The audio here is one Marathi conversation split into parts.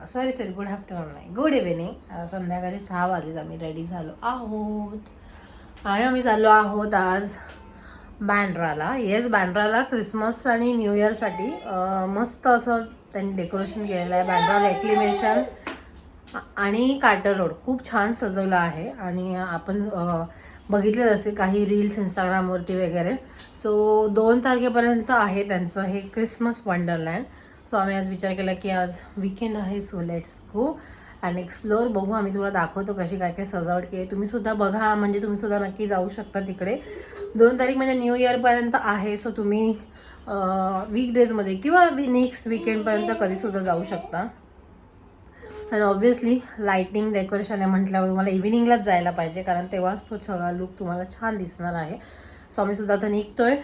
सॉरी गुड आफ्टरनून नाही, गुड इव्हिनिंग. संध्याकाळी 6 वाजलेत, आम्ही रेडी झालो आहोत आणि आम्ही चाललो आहोत आज बँड्राला. येस, बँड्राला क्रिसमस आणि न्यू इयरसाठी मस्त असं त्यांनी डेकोरेशन केलेलं आहे. बँड्रा रेक्लिमेशन आणि कार्टर रोड खूप छान सजवलं आहे आणि आपण बघितले असेल काही रील्स इंस्टाग्रामवरती वगैरे. सो 2 तारखेपर्यंत आहे त्यांचं हे क्रिसमस वंडरलँड. सो आम्ही आज विचार केला की आज वीकेंड आहे, so let's go and explore. बघू, आम्ही तुम्हाला दाखवतो कशी काय काय सजावट केली. तुम्ही सुद्धा बघा, म्हणजे तुम्ही सुद्धा नक्की जाऊ शकता तिकडे. 2 तारीख म्हणजे न्यू इयरपर्यंत आहे. सो तुम्ही वीकडेजमध्ये किंवा नेक्स्ट वीकेंडपर्यंत कधीसुद्धा जाऊ शकता. आणि ऑब्व्हियसली लाईटिंग डेकोरेशन आहे म्हटल्यावर मला इव्हिनिंगलाच जायला पाहिजे, कारण तेव्हाच तो सगळा लुक तुम्हाला छान दिसणार आहे. सो आम्ही सुद्धा आता निघतोय.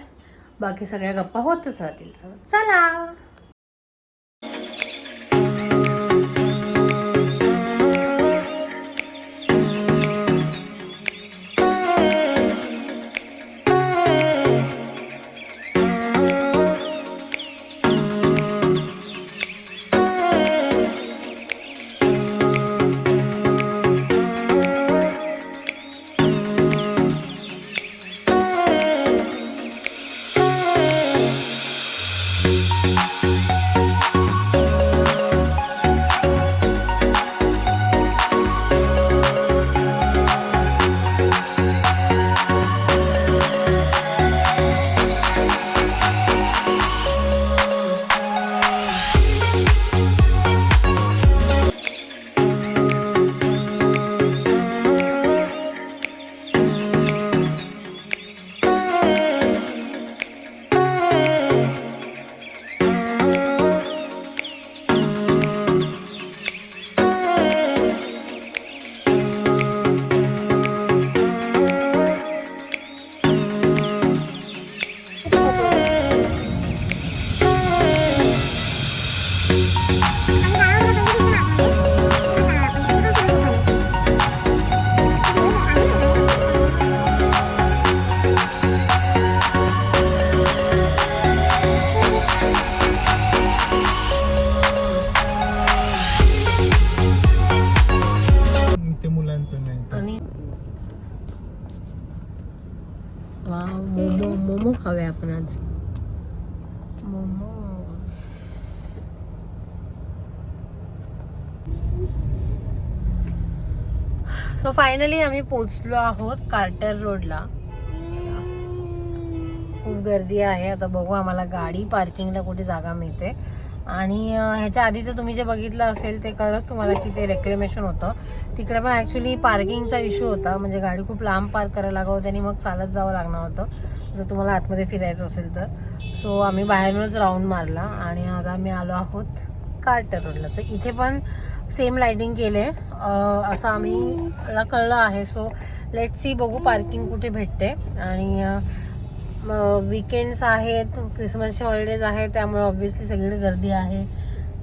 बाकी सगळ्या गप्पा होतच राहतील. चला. मोमो खावे आपण आज. मोमोज. सो फायनली आम्ही पोचलो आहोत कार्टर रोडला. खूप गर्दी आहे. आता बघू आम्हाला गाडी पार्किंगला कुठे जागा मिळते. आणि ह्याच्या आधीचं तुम्ही जे बघितलं असेल ते कळलंच तुम्हाला की ते रेक्लेमेशन होतं. तिकडे पण ॲक्च्युली पार्किंगचा इश्यू होता, म्हणजे गाडी खूप लांब पार्क करायला लागत होती आणि मग चालत जावं लागणार होतं जर तुम्हाला आतमध्ये फिरायचं असेल तर. सो आम्ही बाहेरूनच राऊंड मारला आणि आता आम्ही आलो आहोत कार्टर रोडला. तर इथे पण सेम लाईटिंग केले असं आम्ही कळलं आहे. सो लेट्स सी, बघू पार्किंग कुठे भेटते. आणि वीकेंड्स आहेत, क्रिसमसचे हॉलिडेज आहेत, त्यामुळे ऑब्व्हियसली सगळीकडे गर्दी आहे,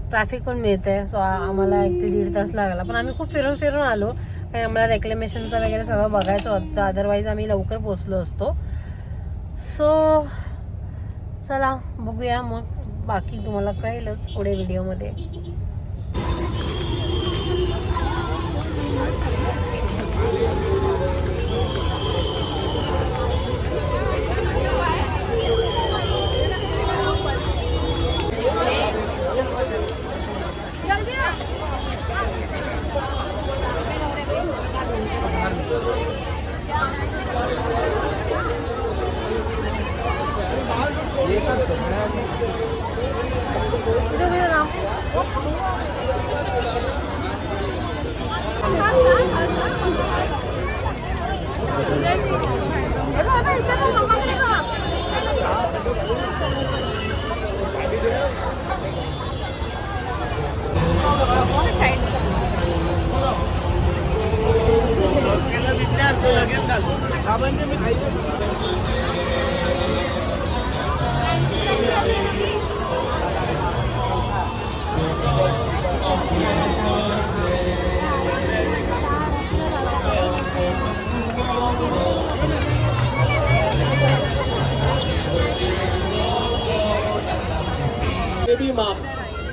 ट्रॅफिक पण मिळते. सो आम्हाला 1 ते 1.5 तास लागला, पण आम्ही खूप फिरून आलो कारण आम्हाला रेक्लेमेशनचं वगैरे सगळं बघायचं होतं. अदरवाईज आम्ही लवकर पोचलो असतो. सो चला बघूया, मग बाकी तुम्हाला कळेलच पुढे व्हिडिओमध्ये. Maybe Mark,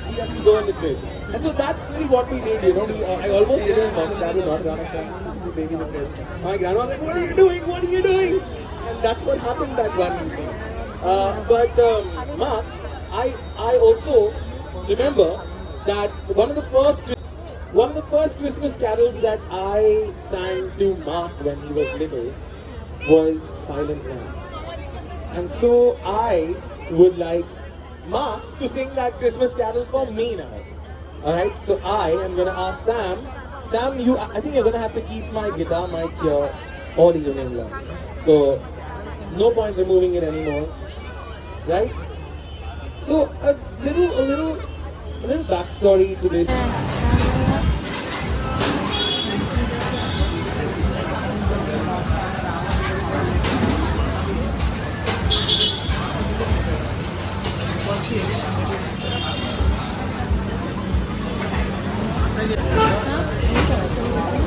he has to go on the trip. And so that's really what we did, you know. I almost did it. Mom and dad would not run us and the baby would get. My grandma was like, "What are you doing? What are you doing?" And that's what happened that one evening. But Mark, I also remember that one of the first Christmas carols that I sang to Mark when he was little was Silent Night. And so I would like Mark to sing that Christmas carol for me now. Alright, so I am gonna ask Sam. Sam, I think you're gonna have to keep my guitar mic here all evening long. So, no point removing it anymore. Right? So, a little backstory to this.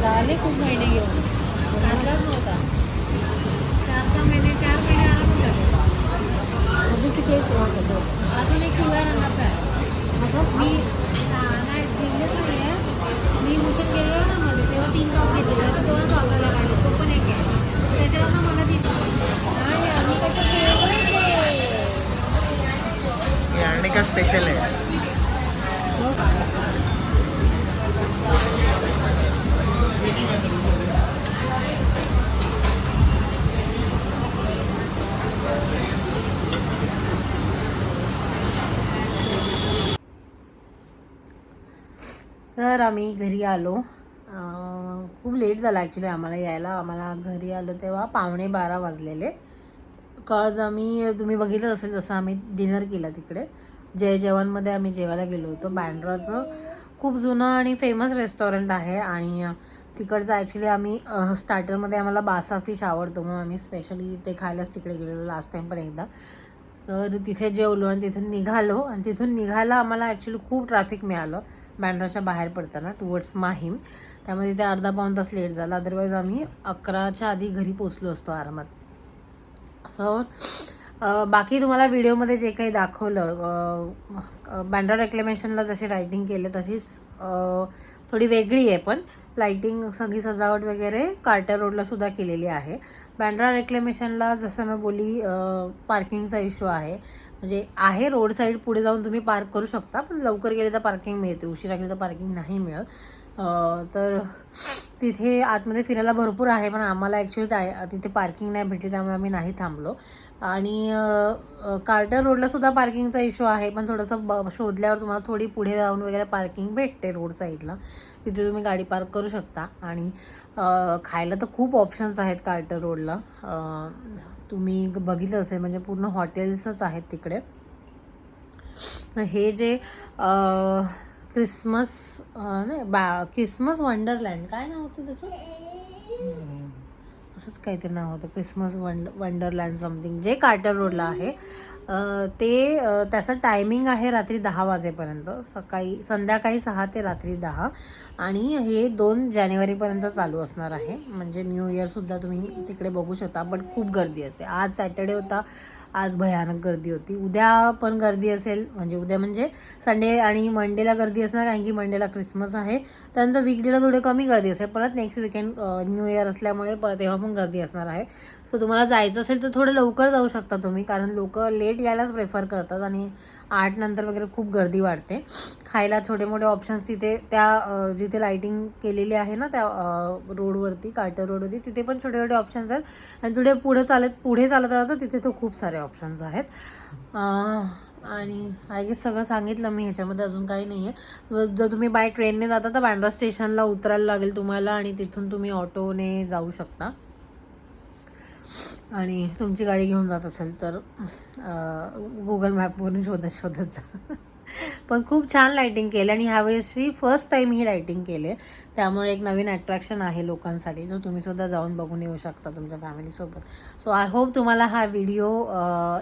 झाले खूप महिने घेऊन आणलाच नव्हता 4 महिने आराम झाले अजून किती अजून एक पिवळ्या रंगाचा आहे मी नाही दिलेच नाही आहे मी भूषण गेलो ना मध्ये तेव्हा 3 टॉप घेतले तर 2 वापरायला काढले तो पण एक आहे त्याच्यावर मला दिली आणि कसं फेवरेट आहे आणि का स्पेशल आहे तर आम्ही घरी आलो खूप लेट झाला ॲक्च्युली आम्हाला यायला आम्हाला घरी आलो तेव्हा 11:45 वाजलेले कॉज तुम्ही बघितलं असेल जसं आम्ही डिनर केलं तिकडे जय जेवणमध्ये आम्ही जेवायला गेलो होतो बँड्राचं खूप जुनं आणि फेमस रेस्टॉरंट आहे आणि तिकडचं ॲक्च्युली आम्ही स्टार्टरमध्ये आम्हाला बासा फिश आवडतो म्हणून आम्ही स्पेशली ते खायलाच तिकडे गेलेलो लास्ट टाईम पण एकदा तर तिथे जेवलो आणि तिथून निघालो आणि तिथून निघायला आम्हाला ॲक्च्युली खूप ट्रॅफिक मिळालं बँड्राच्या बाहेर पडताना टुवर्ड्स माहीम त्यामध्ये ते अर्धा पाऊण तास लेट झाला अदरवाईज आम्ही 11च्या आधी घरी पोचलो असतो आरामात सो बाकी तुम्हाला व्हिडिओमध्ये जे काही दाखवलं बँड्रा रेक्लेमेशनला जशी रायटिंग केले तशीच थोडी वेगळी आहे पण लाईटिंग सगळी सजावट वगैरे कार्टर रोडला सुद्धा केलेली आहे बँड्रा रेक्लेमेशनला जसं मी बोली पार्किंगचा इश्यू आहे म्हणजे आहे रोड साईड पुढे जाऊन तुम्ही पार्क करू शकता पण लवकर गेले तर पार्किंग मिळते उशिरा गेले तर पार्किंग नाही मिळत तर तिथे आतमध्ये फिरायला भरपूर आहे पण आम्हाला ॲक्च्युली तिथे पार्किंग नाही भेटली त्यामुळे आम्ही नाही थांबलो आणि कार्टर रोडला सुद्धा पार्किंगचा इश्यू आहे पण थोडंसं शोधल्यावर तुम्हाला थोडी पुढे जाऊन वगैरे पार्किंग भेटते रोड साईडला तिथे तुम्ही गाडी पार्क करू शकता आणि खायला तर खूप ऑप्शन्स आहेत कार्टर रोडला तुम्ही बघितलं असेल म्हणजे पूर्ण हॉटेल्सच आहेत तिकडे तर हे जे क्रिसमस क्रिसमस वंडरलँड काय नाव होतं त्याचं असंच काहीतरी नाव होतं क्रिसमस वंडरलँड समथिंग जे कार्टर रोडला आहे ते त्याचं टायमिंग आहे रात्री 10 वाजेपर्यंत संध्याकाळी 6 ते रात्री 10 आणि हे 2 जानेवारीपर्यंत चालू असणार आहे म्हणजे न्यू इयरसुद्धा तुम्ही तिकडे बघू शकता बट खूप गर्दी असते आज सॅटर्डे होता आज भयानक गर्दी होती उद्या पण गर्दी असेल म्हणजे संडे आणि मंडेला गर्दी असणार कारण की मंडेला क्रिसमस आहे त्यानंतर वीकडेला थोडे कमी गर्दी असेल परत नेक्स्ट वीकेंड न्यू इयर असल्यामुळे तेव्हा पण गर्दी असणार आहे सो तुम्हाला जायचं असेल तर थोडं लवकर जाऊ शकता तुम्ही कारण लोक लेट यायलाच प्रेफर करतात आणि 8 नंतर वगैरे खूप गर्दी वाढते खायला छोटे मोठे ऑप्शन्स तिथे त्या जिथे लाईटिंग केलेली आहे ना त्या रोडवरती कार्टर रोडवरती तिथे पण छोटे छोटे ऑप्शन्स आहेत आणि पुढे चालत राहतो तिथे तो खूप सारे ऑप्शन्स आहेत आणि आय गेस सगळं सांगितलं मी ह्याच्यामध्ये अजून काही नाही आहे जर तुम्ही बाय ट्रेनने जाता तर बँड्रा स्टेशनला उतरायला लागेल तुम्हाला आणि तिथून तुम्ही ऑटोने जाऊ शकता आणि तुमची गाडी घेऊन जात असेल तर गुगल मॅपवरून शोधत जा पण खूप छान लाईटिंग केली आणि ह्यावेळेस फर्स्ट टाईम ही लाईटिंग केली त्यामुळे एक नवीन अट्रॅक्शन आहे लोकांसाठी जो तुम्ही सुद्धा जाऊन बघून येऊ शकता तुमच्या फॅमिलीसोबत सो आय होप तुम्हाला हा व्हिडिओ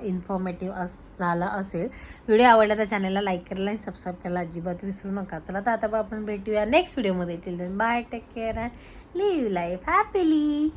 इन्फॉर्मेटिव्ह झाला असेल व्हिडिओ आवडला तर चॅनलला लाईक करायला आणि सबस्क्राईब करायला अजिबात विसरू नका चला तर आता आपण भेटूया नेक्स्ट व्हिडिओमध्ये till then bye take care and live life happily